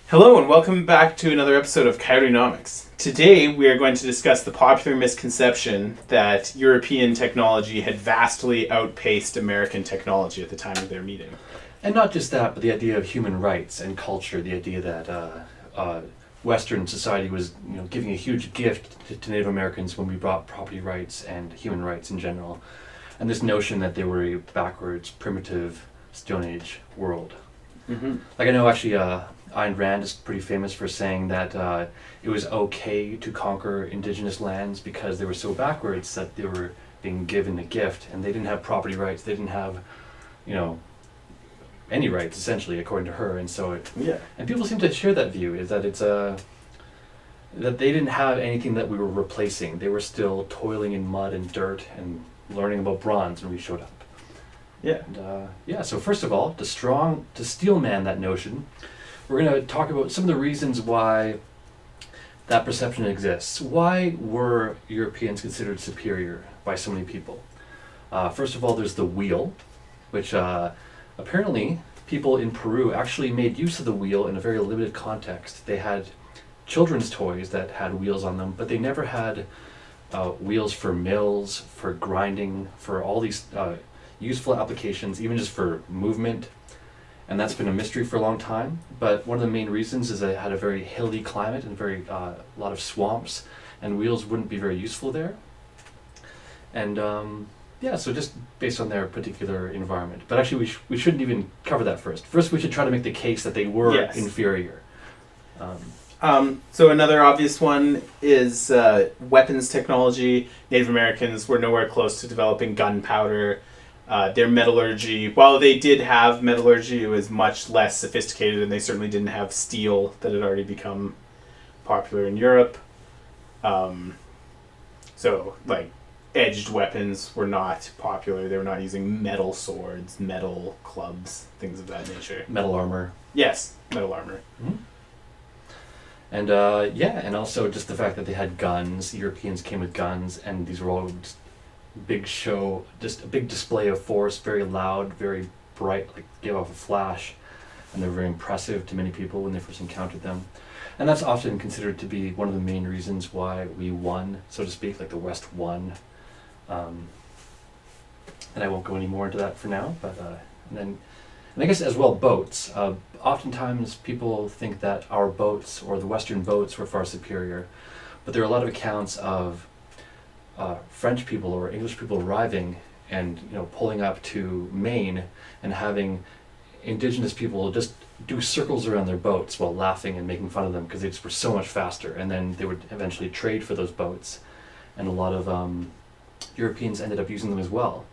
Hello and welcome back to another episode of Coyotenomics. Today we are going to discuss the popular misconception that European technology had vastly outpaced American technology at the time of their meeting. And not just that, but the idea of human rights and culture, the idea that Western society was giving a huge gift to Native Americans when we brought property rights and human rights in general. And this notion that they were a backwards, primitive, Stone Age world. Mm-hmm. Like I know actually Ayn Rand is pretty famous for saying that it was okay to conquer indigenous lands because they were so backwards that they were being given a gift and they didn't have property rights, they didn't have, any rights essentially, according to her. And so and people seem to share that view, is that it's that they didn't have anything that we were replacing. They were still toiling in mud and dirt and learning about bronze when we showed up. Yeah. And, so first of all, to steel man that notion, we're going to talk about some of the reasons why that perception exists. Why were Europeans considered superior by so many people? First of all, there's the wheel, which apparently people in Peru actually made use of the wheel in a very limited context. They had children's toys that had wheels on them, but they never had wheels for mills, for grinding, for all these useful applications, even just for movement. And that's been a mystery for a long time. But one of the main reasons is that it had a very hilly climate and a lot of swamps, and wheels wouldn't be very useful there. And so just based on their particular environment. But actually we shouldn't even cover that first. First we should try to make the case that they were inferior. So another obvious one is weapons technology. Native Americans were nowhere close to developing gunpowder. Their metallurgy, while they did have metallurgy, it was much less sophisticated, and they certainly didn't have steel that had already become popular in Europe. Edged weapons were not popular. They were not using metal swords, metal clubs, things of that nature. Metal armor. Yes, metal armor. Mm-hmm. And also just the fact that they had guns. Europeans came with guns, and these were all just big show, just a big display of force, very loud, very bright, like gave off a flash, and they're very impressive to many people when they first encountered them. And that's often considered to be one of the main reasons why we won, so to speak, like the West won. And I won't go any more into that for now, but and I guess as well boats. Oftentimes people think that our boats or the Western boats were far superior, but there are a lot of accounts of French people or English people arriving and pulling up to Maine and having indigenous people just do circles around their boats while laughing and making fun of them because they just were so much faster, and then they would eventually trade for those boats, and a lot of Europeans ended up using them as well.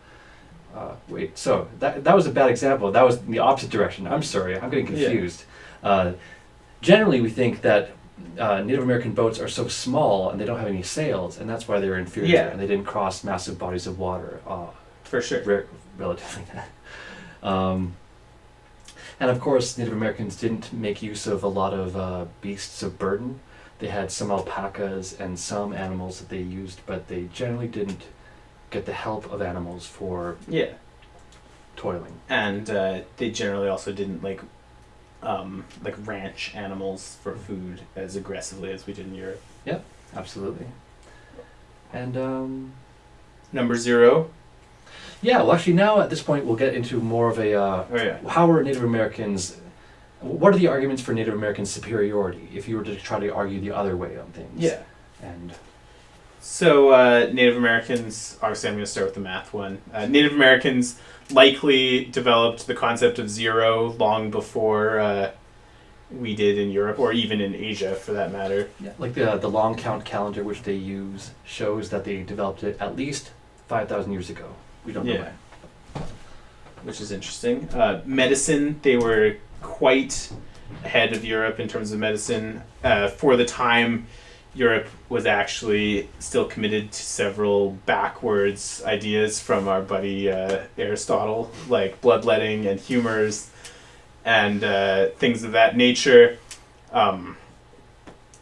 So that was a bad example. That was the opposite direction. I'm sorry, I'm getting confused. Generally we think that Native American boats are so small and they don't have any sails, and that's why they're inferior, and they didn't cross massive bodies of water. For sure. Relatively. And of course, Native Americans didn't make use of a lot of beasts of burden. They had some alpacas and some animals that they used, but they generally didn't get the help of animals for toiling. And they generally also didn't like ranch animals for food as aggressively as we did in Europe. Yeah, absolutely. And number 0. Yeah, well actually now at this point we'll get into more of a how were Native Americans, what are the arguments for Native American superiority if you were to try to argue the other way on things? Yeah. And so Native Americans, obviously I'm going to start with the math one. Native Americans likely developed the concept of zero long before we did in Europe, or even in Asia for that matter. Yeah, like the long count calendar which they use shows that they developed it at least 5,000 years ago. We don't know when. Which is interesting. Medicine, they were quite ahead of Europe in terms of medicine. For the time, Europe was actually still committed to several backwards ideas from our buddy Aristotle, like bloodletting and humors and things of that nature.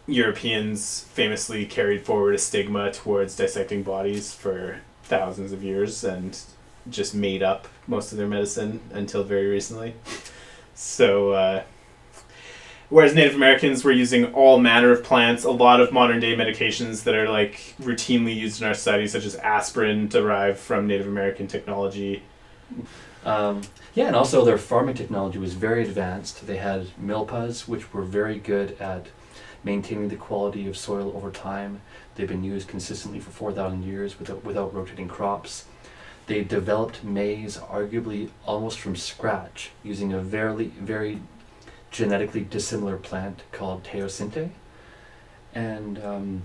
Europeans famously carried forward a stigma towards dissecting bodies for thousands of years and just made up most of their medicine until very recently. So Whereas Native Americans were using all manner of plants, a lot of modern day medications that are like routinely used in our society, such as aspirin, derived from Native American technology. Yeah, and also their farming technology was very advanced. They had milpas, which were very good at maintaining the quality of soil over time. They've been used consistently for 4,000 years without rotating crops. They developed maize arguably almost from scratch using a very genetically dissimilar plant called teosinte. And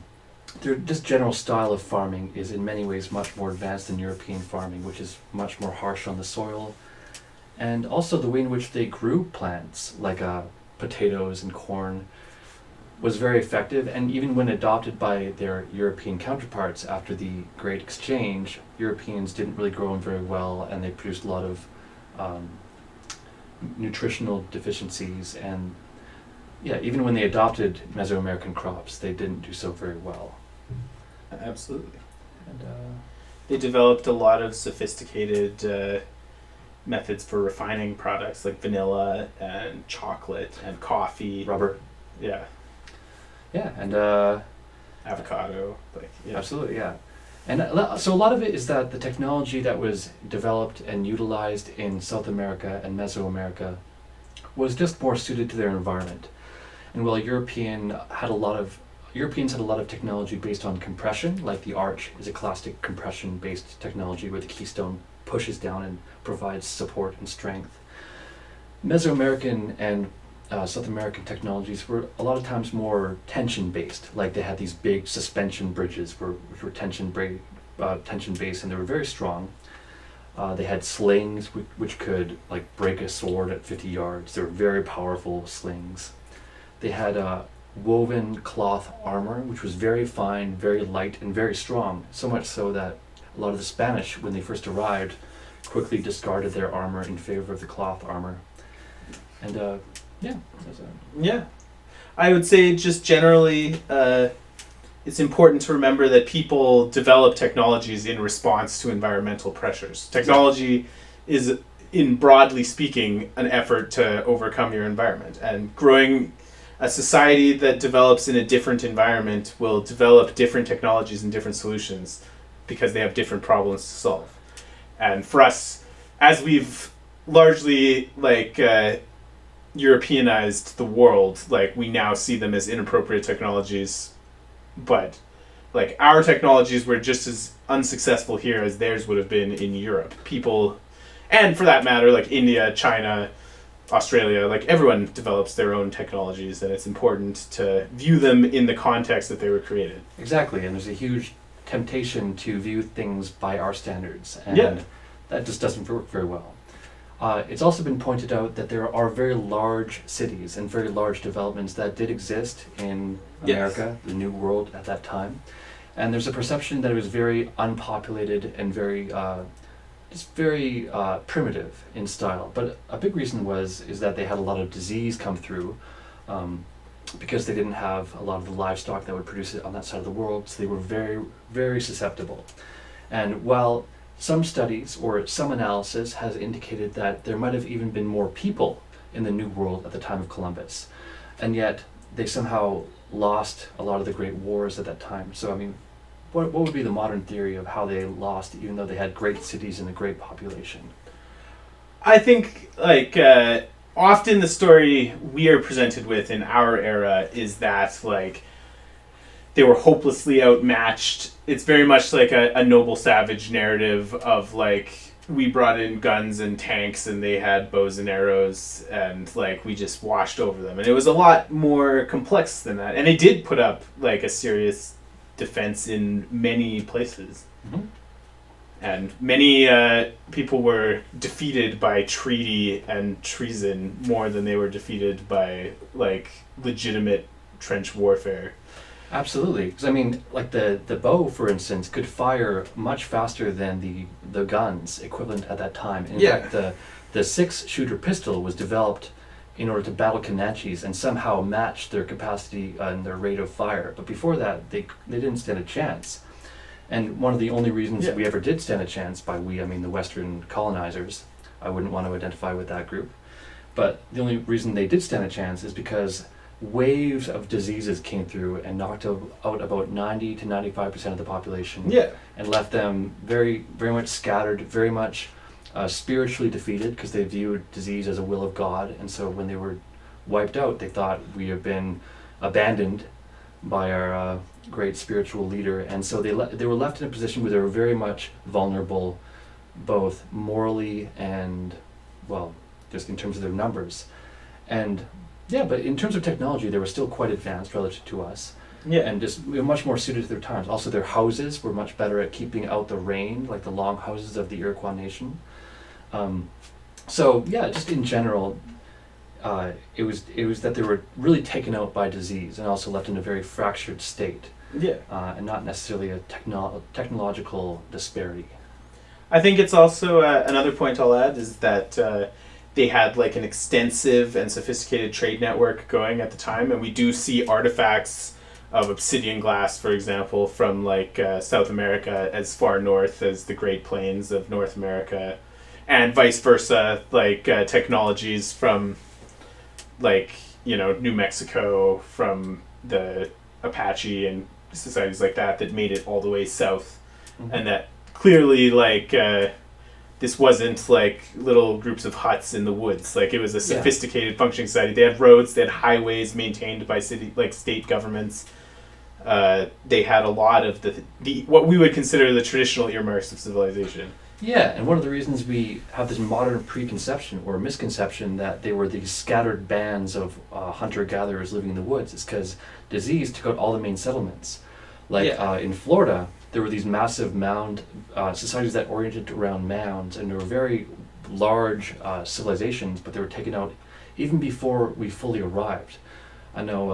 their just general style of farming is in many ways much more advanced than European farming, which is much more harsh on the soil. And also the way in which they grew plants, like potatoes and corn, was very effective. And even when adopted by their European counterparts after the Great Exchange, Europeans didn't really grow them very well, and they produced a lot of nutritional deficiencies. And yeah, even when they adopted Mesoamerican crops, they didn't do so very well. Absolutely. And They developed a lot of sophisticated methods for refining products like vanilla and chocolate and coffee. rubber. Yeah. Yeah, and Avocado. Yeah. absolutely, yeah. And so a lot of it is that the technology that was developed and utilized in South America and Mesoamerica was just more suited to their environment. And while Europeans had a lot of technology based on compression, like the arch is a classic compression-based technology where the keystone pushes down and provides support and strength. Mesoamerican and South American technologies were a lot of times more tension-based, like they had these big suspension bridges which were tension-based, and they were very strong. They had slings which could like break a sword at 50 yards. They were very powerful slings. They had woven cloth armor, which was very fine, very light, and very strong, so much so that a lot of the Spanish, when they first arrived, quickly discarded their armor in favor of the cloth armor. And Yeah. I would say just generally, it's important to remember that people develop technologies in response to environmental pressures. Technology is, in broadly speaking, an effort to overcome your environment. And growing a society that develops in a different environment will develop different technologies and different solutions because they have different problems to solve. And for us, as we've largely Europeanized the world, we now see them as inappropriate technologies, but our technologies were just as unsuccessful here as theirs would have been in Europe. People, and for that matter, India, China, Australia, everyone develops their own technologies, and it's important to view them in the context that they were created. exactly, and there's a huge temptation to view things by our standards, and that just doesn't work very well. It's also been pointed out that there are very large cities and very large developments that did exist in America, the New World at that time. And there's a perception that it was very unpopulated and very primitive in style. But a big reason is that they had a lot of disease come through because they didn't have a lot of the livestock that would produce it on that side of the world. So they were very, very susceptible. And while some studies or some analysis has indicated that there might have even been more people in the New World at the time of Columbus, and yet they somehow lost a lot of the great wars at that time. So, I mean, what would be the modern theory of how they lost, even though they had great cities and a great population? I think, often the story we are presented with in our era is that, they were hopelessly outmatched. It's very much like a noble savage narrative of we brought in guns and tanks and they had bows and arrows and we just washed over them. And it was a lot more complex than that. And they did put up a serious defense in many places. Mm-hmm. And many people were defeated by treaty and treason more than they were defeated by legitimate trench warfare. Absolutely, because I mean, the bow, for instance, could fire much faster than the guns equivalent at that time. And in fact, the 6-shooter pistol was developed in order to battle Comanches and somehow match their capacity and their rate of fire. But before that, they didn't stand a chance. And one of the only reasons we ever did stand a chance, by we I mean the Western colonizers, I wouldn't want to identify with that group, But the only reason they did stand a chance is because waves of diseases came through and knocked out about 90 to 95% of the population, Yeah. and left them very, very much scattered, very much spiritually defeated, because they viewed disease as a will of God. And so when they were wiped out, they thought, we have been abandoned by our great spiritual leader. And so they were left in a position where they were very much vulnerable, both morally and, well, just in terms of their numbers. And yeah, but in terms of technology, they were still quite advanced relative to us. Yeah. And just much more suited to their times. Also, their houses were much better at keeping out the rain, like the long houses of the Iroquois nation. So yeah, just in general, it was that they were really taken out by disease and also left in a very fractured state. Yeah. And not necessarily a technological disparity. I think it's also another point I'll add is that they had like an extensive and sophisticated trade network going at the time, and we do see artifacts of obsidian glass, for example, from like South America as far north as the Great Plains of North America, and vice versa, like technologies from like, you know, New Mexico, from the Apache and societies like that made it all the way south. Mm-hmm. And that clearly like this wasn't like little groups of huts in the woods. Like, it was a sophisticated functioning society. They had roads, they had highways maintained by state governments. They had a lot of the what we would consider the traditional earmarks of civilization. Yeah, and one of the reasons we have this modern preconception or misconception that they were these scattered bands of hunter-gatherers living in the woods is because disease took out all the main settlements. Like in Florida, there were these massive mound societies that oriented around mounds, and they were very large civilizations, but they were taken out even before we fully arrived. I know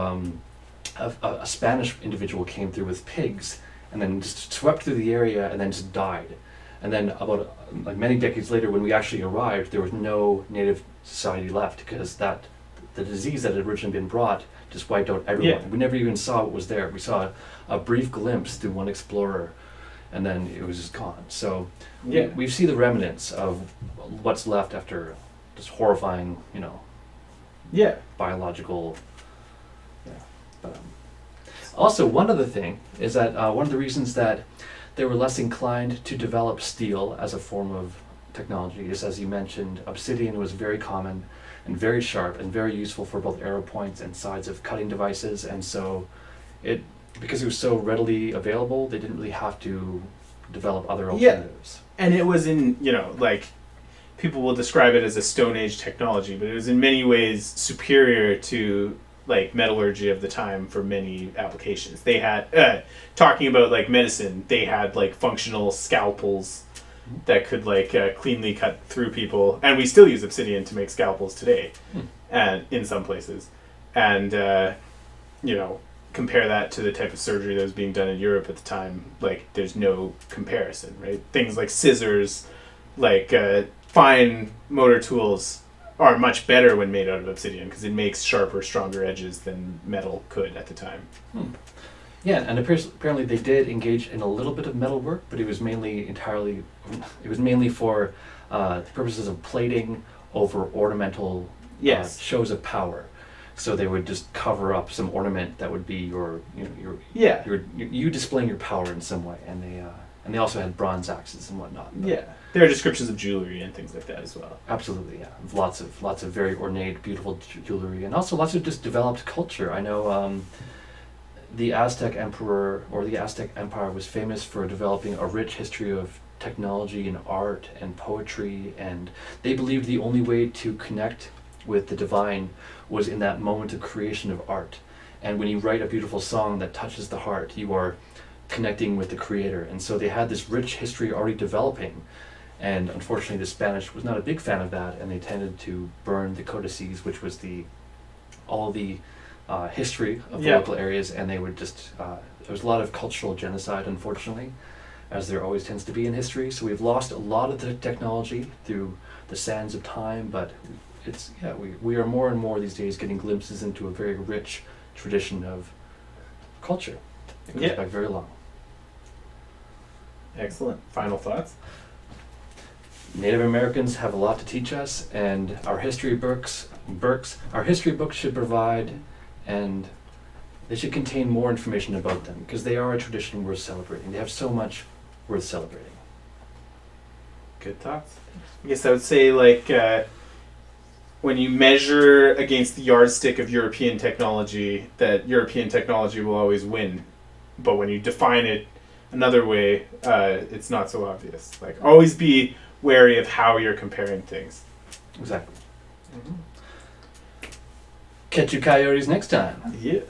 a Spanish individual came through with pigs and then just swept through the area and then just died. And then about like many decades later, when we actually arrived, there was no native society left because the disease that had originally been brought just wiped out everyone. Yeah. We never even saw what was there. We saw a brief glimpse through one explorer, and then it was just gone. So we see the remnants of what's left after this horrifying, biological. Yeah. But, also, one other thing is that one of the reasons that they were less inclined to develop steel as a form of technology is, as you mentioned, obsidian was very common and very sharp and very useful for both arrow points and sides of cutting devices. And so because it was so readily available, they didn't really have to develop other alternatives. Yeah. And it was in, like, people will describe it as a Stone Age technology, but it was in many ways superior to like metallurgy of the time for many applications. They had talking about like medicine, they had like functional scalpels that could like cleanly cut through people, and we still use obsidian to make scalpels today, and in some places. And compare that to the type of surgery that was being done in Europe at the time, like there's no comparison, right? Things like scissors, like fine motor tools are much better when made out of obsidian because it makes sharper, stronger edges than metal could at the time. Yeah, and apparently they did engage in a little bit of metal work, but it was mainly for the purposes of plating over ornamental shows of power. So they would just cover up some ornament that would be you displaying your power in some way, and they also had bronze axes and whatnot. There are descriptions of jewelry and things like that as well. Absolutely, yeah. Lots of very ornate, beautiful jewelry, and also lots of just developed culture. I know the Aztec Emperor or the Aztec Empire was famous for developing a rich history of technology and art and poetry, and they believed the only way to connect with the divine was in that moment of creation of art. And when you write a beautiful song that touches the heart, you are connecting with the creator. And so they had this rich history already developing. And unfortunately, the Spanish was not a big fan of that, and they tended to burn the codices, which was all the history of the local areas, and they would just, there was a lot of cultural genocide, unfortunately, as there always tends to be in history. So we've lost a lot of the technology through the sands of time, but we are more and more these days getting glimpses into a very rich tradition of culture. It goes back very long. Excellent. Final thoughts? Native Americans have a lot to teach us, and our history books should provide, and they should contain more information about them, because they are a tradition worth celebrating. They have so much worth celebrating. Good thoughts. I guess I would say, like, when you measure against the yardstick of European technology, that European technology will always win. But when you define it another way, it's not so obvious. Like, always be wary of how you're comparing things. Exactly. Catch you coyotes next time. Yeah.